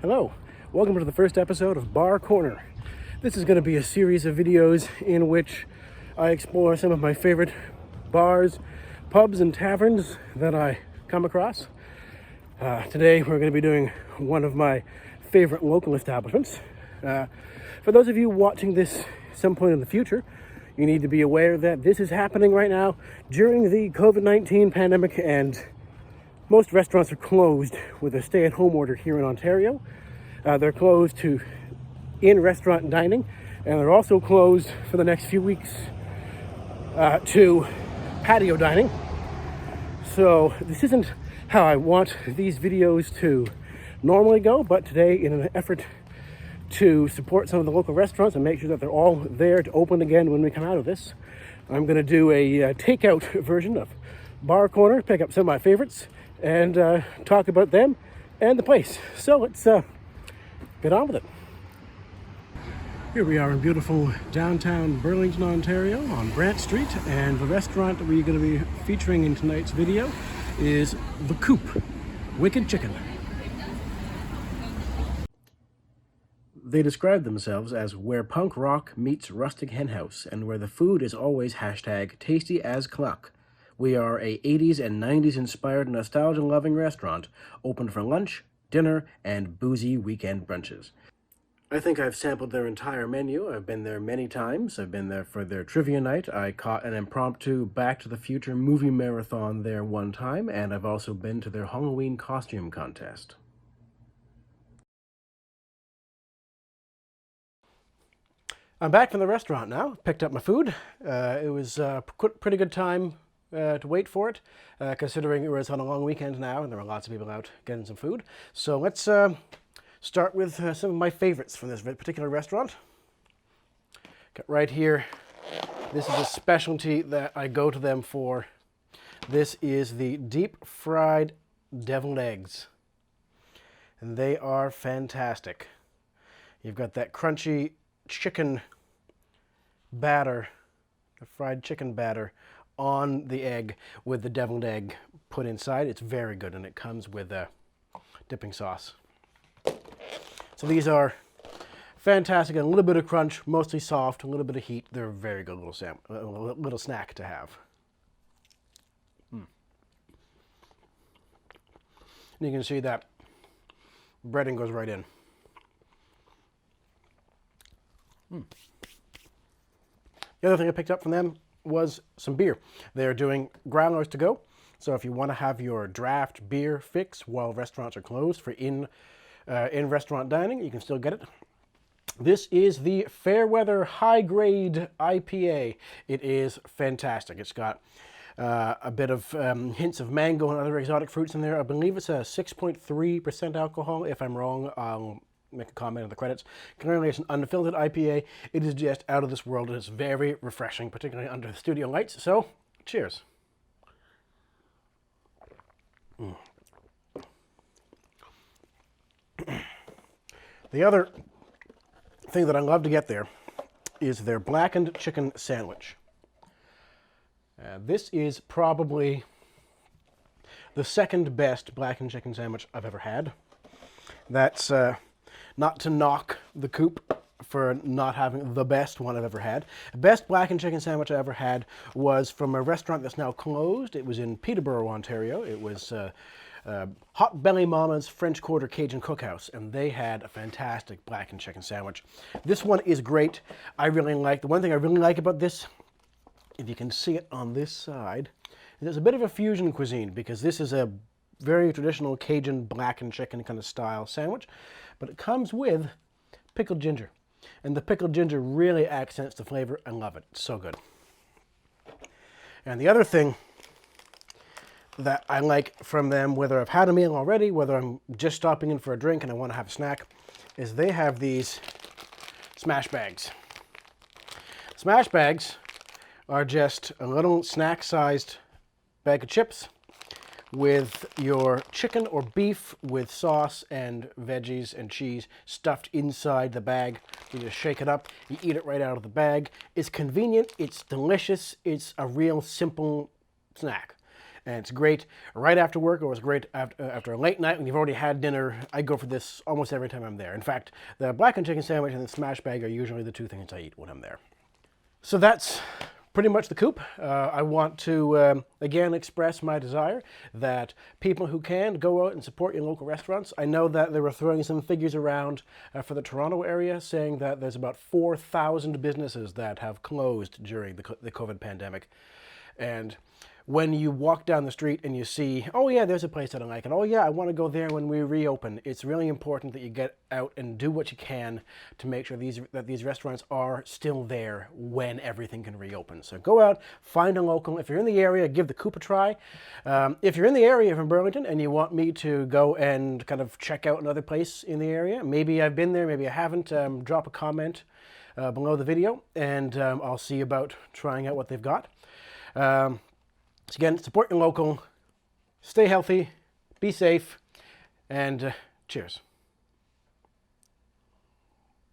Hello, welcome to the first episode of Bar Corner. This is going to be a series of videos in which I explore some of my favorite bars, pubs, and taverns that I come across. Today we're going to be doing one of my favorite local establishments. For those of you watching this some point in the future, you need to be aware that this is happening right now during the COVID-19 pandemic, and most restaurants are closed with a stay-at-home order here in Ontario. They're closed to in-restaurant dining, and they're also closed for the next few weeks to patio dining. So this isn't how I want these videos to normally go, but today, in an effort to support some of the local restaurants and make sure that they're all there to open again when we come out of this, I'm going to do a takeout version of Bar Corner, pick up some of my favorites, and talk about them and the place. So let's get on with it. Here we are in beautiful downtown Burlington, Ontario on Brant Street, and the restaurant that we're going to be featuring in tonight's video is the Coop Wicked Chicken. They describe themselves as where punk rock meets rustic henhouse and where the food is always #tasty as cluck. We are a 80s and 90s inspired nostalgia-loving restaurant, open for lunch, dinner, and boozy weekend brunches. I think I've sampled their entire menu. I've been there many times. I've been there for their trivia night. I caught an impromptu Back to the Future movie marathon there one time, and I've also been to their Halloween costume contest. I'm back from the restaurant now. Picked up my food. It was a pretty good time to wait for it, considering it was on a long weekend now and there were lots of people out getting some food. So let's start with some of my favorites from this particular restaurant. Got right here, this is a specialty that I go to them for. This is the deep fried deviled eggs, and they are fantastic. You've got that crunchy chicken batter, the fried chicken batter on the egg with the deviled egg put inside. It's very good, and it comes with a dipping sauce. So these are fantastic, and a little bit of crunch, mostly soft, a little bit of heat. They're a very good little snack to have. And you can see that breading goes right in. The other thing I picked up from them was some beer. They're doing growlers to go, so if you want to have your draft beer fix while restaurants are closed for in-restaurant dining, you can still get it. This is the Fairweather High Grade IPA. It is fantastic. It's got a bit of hints of mango and other exotic fruits in there. I believe it's a 6.3% alcohol. If I'm wrong, I'll make a comment in the credits. Currently, it's an unfiltered IPA. It is just out of this world. It's very refreshing, particularly under the studio lights. So, cheers. The other thing that I love to get there is their Blackened chicken sandwich. This is probably the second best Blackened chicken sandwich I've ever had. That's not to knock the Coop for not having the best one I've ever had. The best Blackened chicken sandwich I ever had was from a restaurant that's now closed. It was in Peterborough, Ontario. It was Hot Belly Mama's French Quarter Cajun Cookhouse, and they had a fantastic Blackened chicken sandwich. This one is great. The one thing I really like about this, if you can see it on this side, there's a bit of a fusion cuisine, because this is a very traditional Cajun blackened chicken kind of style sandwich, but it comes with pickled ginger, and the pickled ginger really accents the flavor. I love it. It's so good. And the other thing that I like from them, whether I've had a meal already, whether I'm just stopping in for a drink and I want to have a snack, is they have these smash bags. Smash bags are just a little snack-sized bag of chips with your chicken or beef with sauce and veggies and cheese stuffed inside the bag. You just shake it up, you eat it right out of the bag. It's convenient, it's delicious, it's a real simple snack. And it's great right after work, or it's great after a late night when you've already had dinner. I go for this almost every time I'm there. In fact, the blackened chicken sandwich and the smash bag are usually the two things I eat when I'm there. So that's pretty much the Coop. I want to, again, express my desire that people who can go out and support your local restaurants. I know that they were throwing some figures around for the Toronto area, saying that there's about 4,000 businesses that have closed during the COVID pandemic. And when you walk down the street and you see, oh yeah, there's a place that I like, and oh yeah, I want to go there when we reopen, it's really important that you get out and do what you can to make sure that these restaurants are still there when everything can reopen. So go out, find a local. If you're in the area, give the Coop a try. If you're in the area from Burlington and you want me to go and kind of check out another place in the area, maybe I've been there, maybe I haven't, drop a comment below the video, and I'll see about trying out what they've got. So again, support your local, stay healthy, be safe, and cheers.